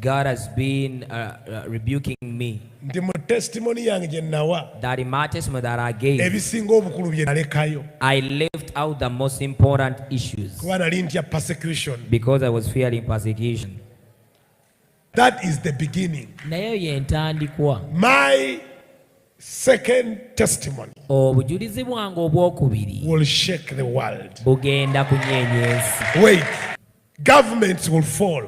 God has been rebuking me. That in my testimony that I gave, I left out the most important issues because I was fearing persecution. That is the beginning. My second testimony will shake the world. Wait. Governments will fall.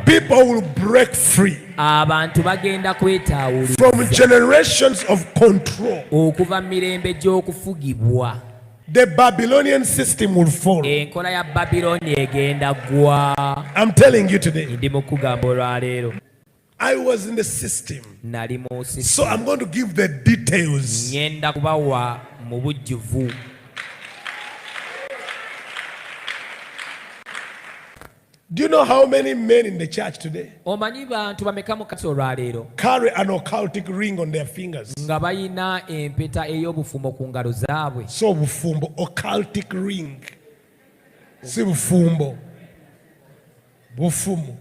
People will break free from generations of control. The Babylonian system will fall. I'm telling you today. I was in the system. So I'm going to give the details. Do you know how many men in the church today carry an occultic ring on their fingers? So bufumbo, occultic ring. Si bufumbo. Bufumo.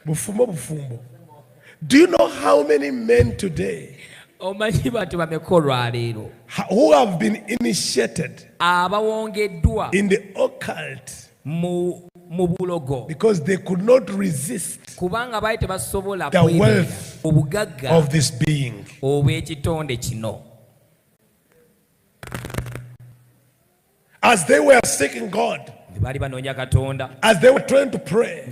Bufumo, bufumbo. Do you know how many men today who have been initiated in the occult because they could not resist the wealth of this being? As they were seeking God, as they were trying to pray,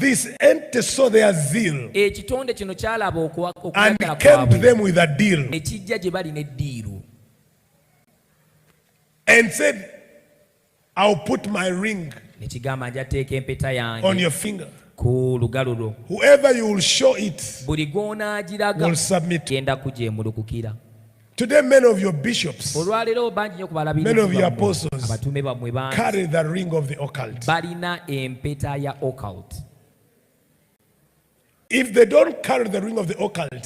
this entity saw their zeal and came to them with a deal and said, I'll put my ring on your finger. Whoever you will show it will submit. Today, many of your bishops, many of your apostles carry the ring of the occult. If they don't carry the ring of the occult,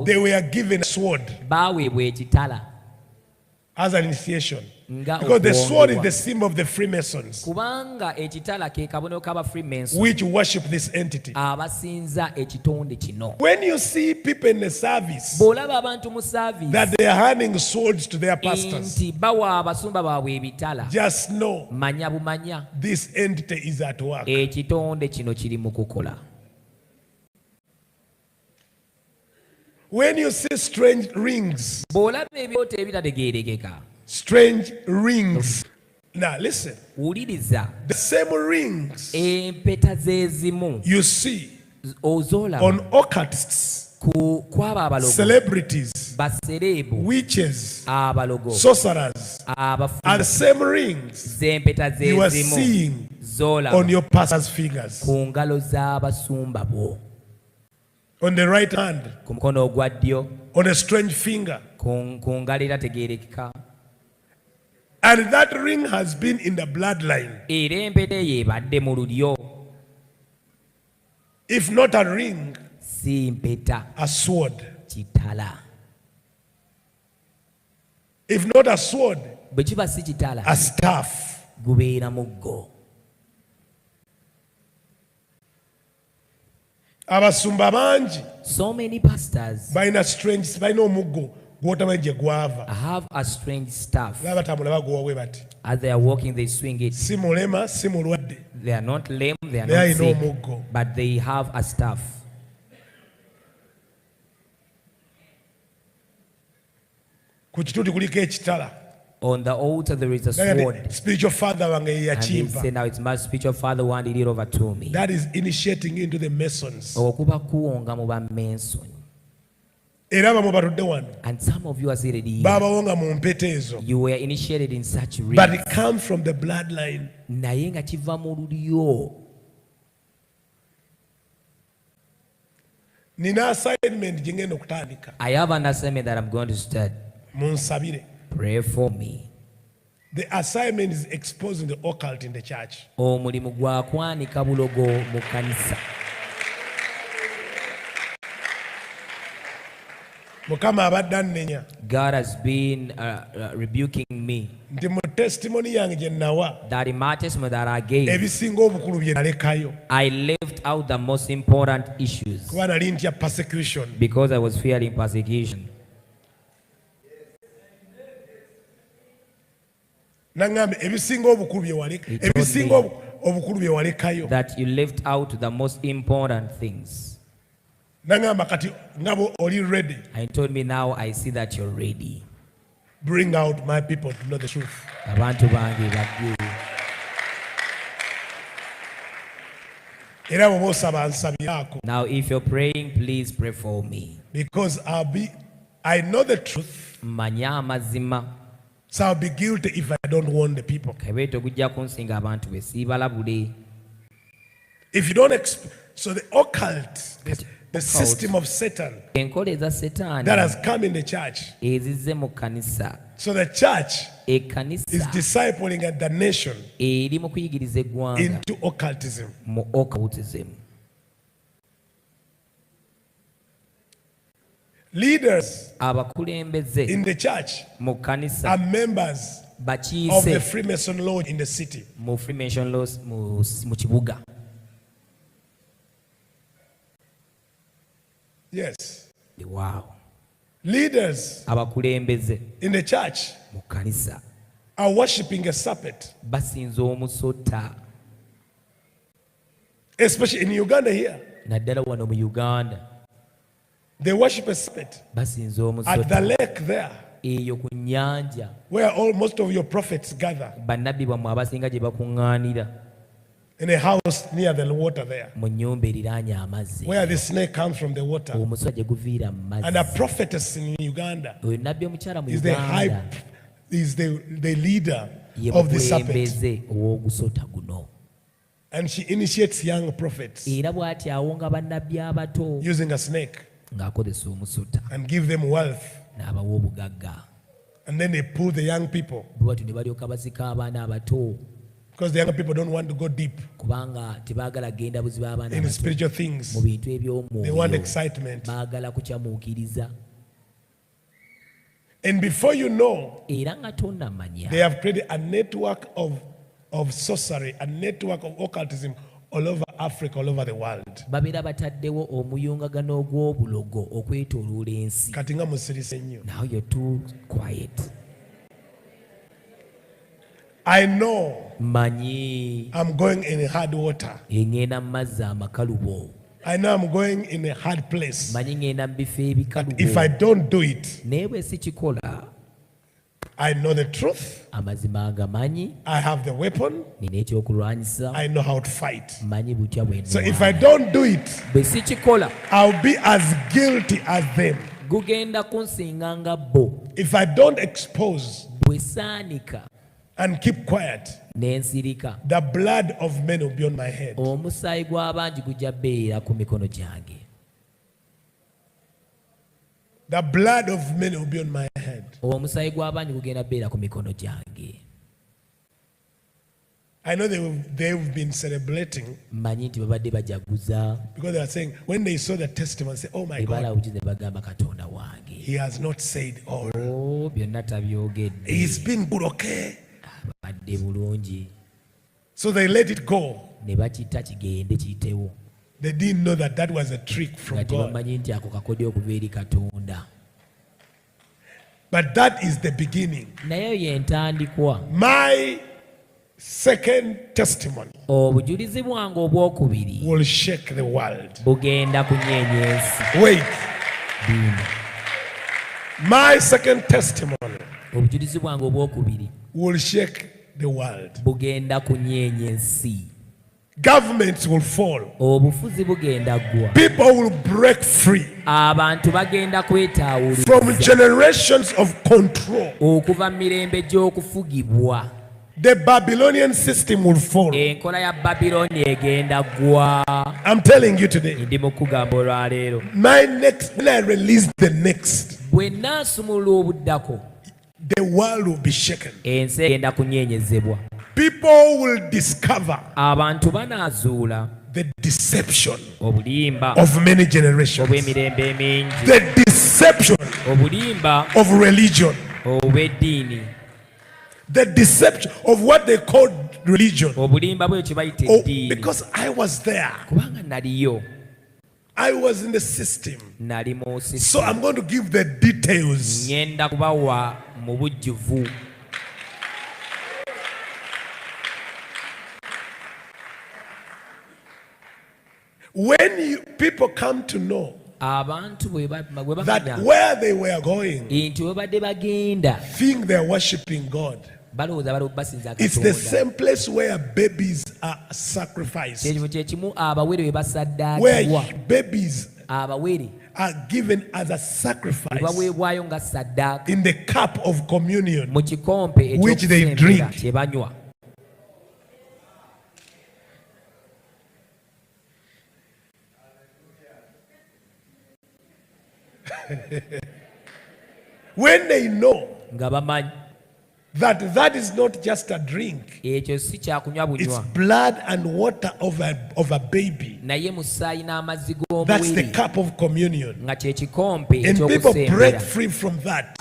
they were given a sword as an initiation. Because the sword is the symbol of the Freemasons, which worship this entity. When you see people in the service that they are handing swords to their pastors, just know this entity is at work. When you see strange rings, strange rings. Now listen. The same rings you see on occultists, celebrities, witches, sorcerers, are the same rings you are seeing on your pastor's fingers. On the right hand, on a strange finger. And that ring has been in the bloodline. If not a ring, a sword. If not a sword, a staff. Abasumba banji, so many pastors baina strange, baina omugo gw'otamanyi guava. Have a strange staff. As they are walking, they swing it. They are not lame, they are not sick, but they have a staff. On the altar there is a sword. Spiritual father and he said, now it's my spiritual father who handed it over to me. That is initiating into the Masons. And some of you are seated here. You were initiated in such rings. But it comes from the bloodline. I have an assignment that I'm going to start. Pray for me. The assignment is exposing the occult in the church. God has been rebuking me. That in my testimony that I gave, I left out the most important issues because I was fearing persecution. That you left out the most important things. And told me, now I see that you're ready. Bring out my people to know the truth. Now if you're praying, please pray for me. Because I know the truth. So I'll be guilty if I don't warn the people. If you don't so the occult, the system of Satan that has come in the church. So the church is discipling the nation into occultism. Leaders in the church are members of the Freemason Lodge in the city. Yes. Wow. Leaders in the church are worshiping a serpent. Especially in Uganda here. They worship a serpent at the lake there, where most of your prophets gather. In a house near the water there, where the snake comes from the water. And a prophetess in Uganda is the leader of the serpent. And she initiates young prophets using a snake and give them wealth. And then they pull the young people. Because the young people don't want to go deep in spiritual things. They want excitement. And before you know, they have created a network of sorcery, a network of occultism all over Africa, all over the world. Now you're too quiet. I know I'm going in hard water. I know I'm going in a hard place. But if I don't do it, I know the truth. I have the weapon. I know how to fight. So if I don't do it, I'll be as guilty as them. If I don't expose and keep quiet, the blood of men will be on my head. The blood of men will be on my head. I know they've been celebrating because they are saying, when they saw the testimony, they say, oh my God, he has not said all. He's been good, okay? So they let it go. They didn't know that was a trick from God. But that is the beginning. My second testimony will shake the world. Wait. My second testimony will shake the world. Governments will fall. People will break free from generations of control. The Babylonian system will fall. I'm telling you today. When I release the next, the world will be shaken. People will discover the deception of many generations, the deception of religion, the deception of what they called religion. Because I was there. I was in the system. So I'm going to give the details. When people come to know that where they were going, think they're worshiping God, it's the same place where babies are sacrificed, where babies are given as a sacrifice in the cup of communion which they drink. When they know that is not just a drink, it's blood and water of a baby. That's the cup of communion. And people break free from that.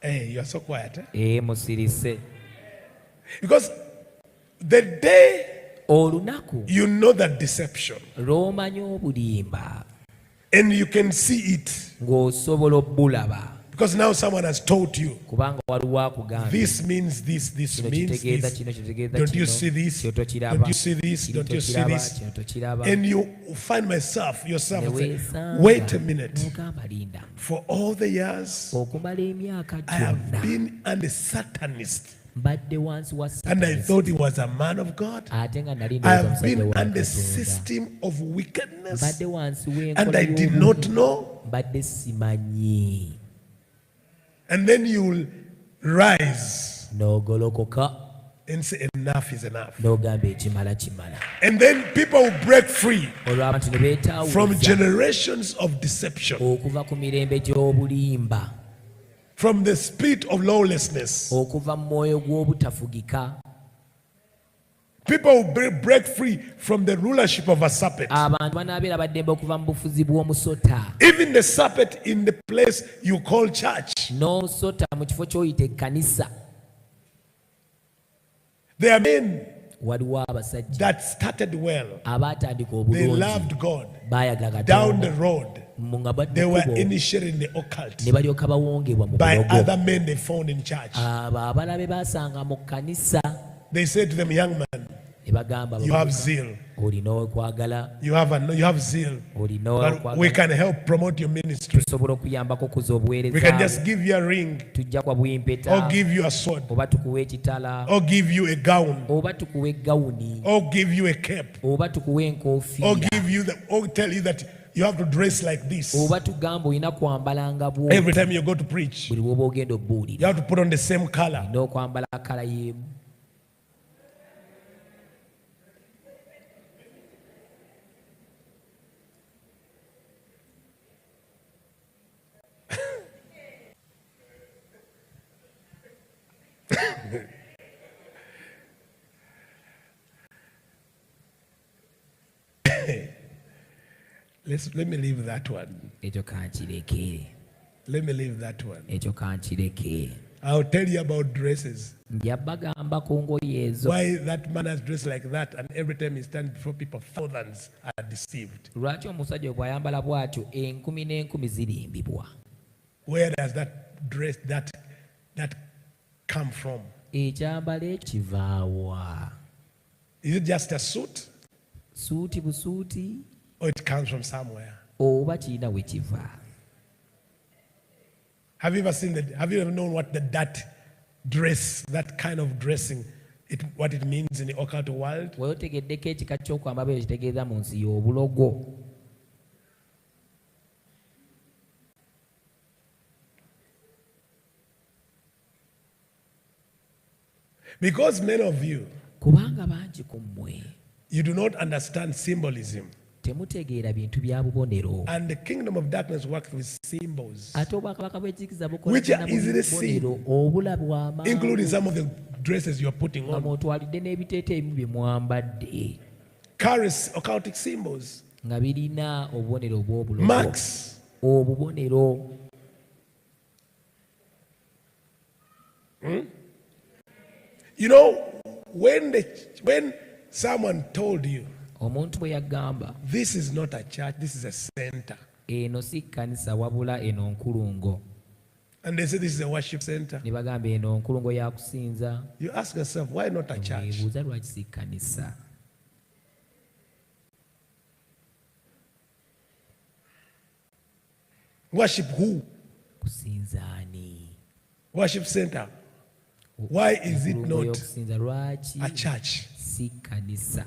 Hey, you're so quiet. Because the day you know that deception, and you can see it, because now someone has told you this means this means this. Don't you see this? Don't you see this? Don't you see this? And you find yourself say, wait a minute, for all the years I have been a Satanist, and I thought he was a man of God. I have been under the system of wickedness, and I did not know. And then you will rise and say enough is enough. And then people will break free from generations of deception, from the spirit of lawlessness. People will break free from the rulership of a serpent. Even the serpent in the place you call church. There are men that started well. They loved God. Down the road, they were initiated in the occult by other men they found in church. They said to them, young man, you have zeal. You have zeal. But we can help promote your ministry. We can just give you a ring, or give you a sword, or give you a gown, or give you a cape, or give you or tell you that you have to dress like this. Every time you go to preach, you have to put on the same color. Let me leave that one. Let me leave that one. I'll tell you about dresses. Why that man has dressed like that, and every time he stands before people, thousands are deceived. Where does that dress that come from? Is it just a suit? Or it comes from somewhere? Have you ever seen that? Have you ever known what that dress, that kind of dressing, what it means in the occult world? Because many of you, you do not understand symbolism. temutegeera bintu bya bubonero. And the kingdom of darkness works with symbols, ate obwakabaka bw'ekizikiza which are easily seen, obulabwa amangu, including some of the dresses you are putting nga on. mwotwalidde n'ebiteeteeyi bye mwambadde Carries occultic symbols, nga birina obubonero obw'obulogo, marks, obubonero. You know, when someone told you, omuntu bwe yagamba, this is not a church, this is a center, eno si kkanisa wabula eno nkulungo, and they say this is a worship center, ne bagamba eno nkulungo ya kusinza, you ask yourself, why not a church? weebuuza lwaki si kkanisa? Worship who? Kusinza ani? Worship center. Why is it not okusinza lwaki a church? si kkanisa?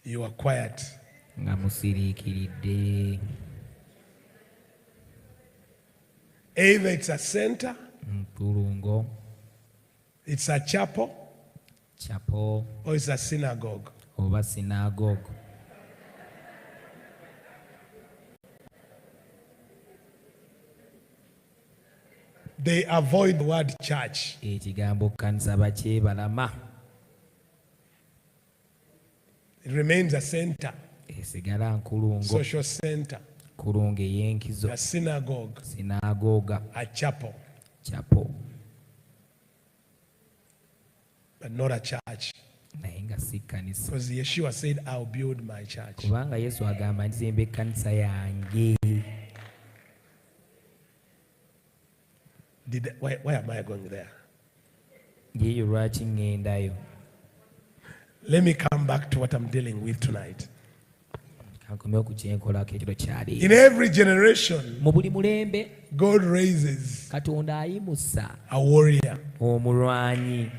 You are quiet. Nga musiriikiridde. Either it's a center, nkulungo, it's a chapel, or it's a synagogue. oba sinagogue. They avoid the word church. Ekigambo kkanisa bakyebalama. It remains a center, esigala nkulungo, social center, kulungo ey'enkizo, a synagogue, sinagoga, a chapel, but not a church. naye nga si kkanisa. Because Yeshua said, I'll build my church. Kubanga Yesu agamba nzimba ekkanisa yange. Why am I going there? Yeyo lwaki ŋŋendayo? Let me come back to what I'm dealing with tonight. Kankomyewo ku kyenkolako ekiro kyali. In every generation, mu buli mulembe, God raises Katonda ayimusa a warrior. omulwanyi.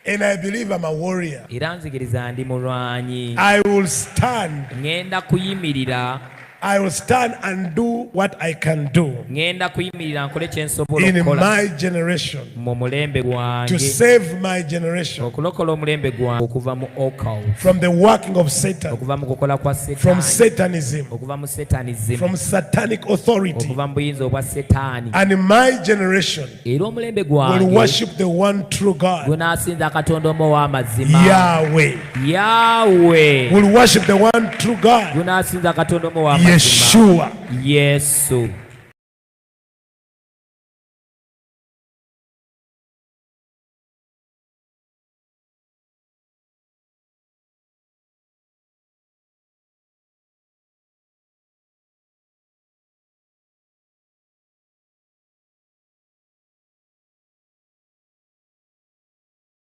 And I believe I'm a warrior. Era nzikiriza ndi mulwanyi. I will stand. Ngenda kuyimirira. I will stand and do what I can do ngenda kuyimirira nkole kye nsobola in okukola my generation mu mulembe gwange, to save my generation okulokola omulembe gwange okuva mu occult, from the working of Satan, okuva mu kukola kwa from Setaani, Satanism, okuva mu Satanism, from satanic authority. okuva mu buyinza obwa Setaani. And my generation Era omulembe will gwange worship the one true God, gunaasinza Katonda omu ow'amazima. Yahweh. Yahweh Will worship the one true God, gunaasinza Katonda omu ow'amazima. Yeshua. Yesu.